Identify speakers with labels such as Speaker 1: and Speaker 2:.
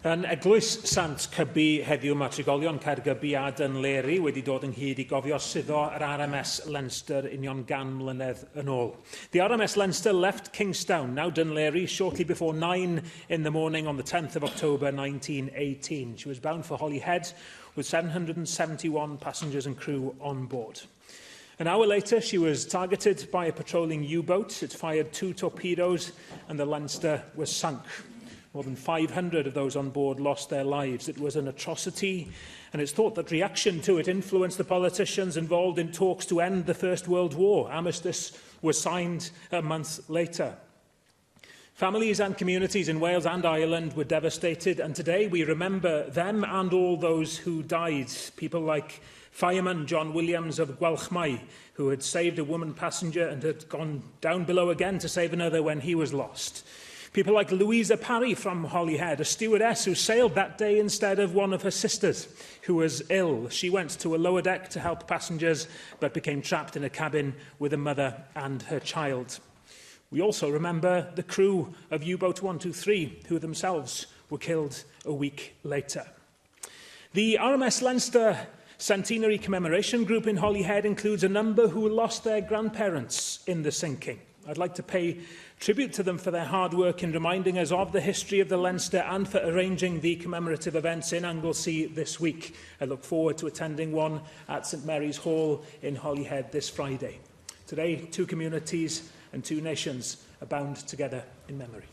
Speaker 1: Yn eglwys Sant Cybi heddiw mae trigolion Caergybi a Dunleary wedi dod ynghyd i gofio suddo yr RMS Leinster union 100 mlynedd yn ôl. The RMS Leinster left Kingstown, now Dunleary, shortly before 9 in the morning on the 10th of October 1918. She was bound for Holyhead with 771 passengers and crew on board. An hour later, she was targeted by a patrolling U-boat. It fired 2 torpedoes and the Leinster was sunk. More than 500 of those on board lost their lives. It was an atrocity, and it's thought that reaction to it influenced the politicians involved in talks to end the First World War. Armistice was signed a month later. Families and communities in Wales and Ireland were devastated, and today we remember them and all those who died. People like fireman John Williams of Gwalchmai, who had saved a woman passenger and had gone down below again to save another when he was lost. People like Louisa Parry from Holyhead, a stewardess who sailed that day instead of one of her sisters, who was ill. She went to a lower deck to help passengers, but became trapped in a cabin with a mother and her child. We also remember the crew of U-boat 123, who themselves were killed a week later. The RMS Leinster Centenary Commemoration group in Holyhead includes a number who lost their grandparents in the sinking. I'd like to pay tribute to them for their hard work in reminding us of the history of the Leinster and for arranging the commemorative events in Anglesey this week. I look forward to attending one at St Mary's Hall in Holyhead this Friday. Today, 2 communities and 2 nations are bound together in memory.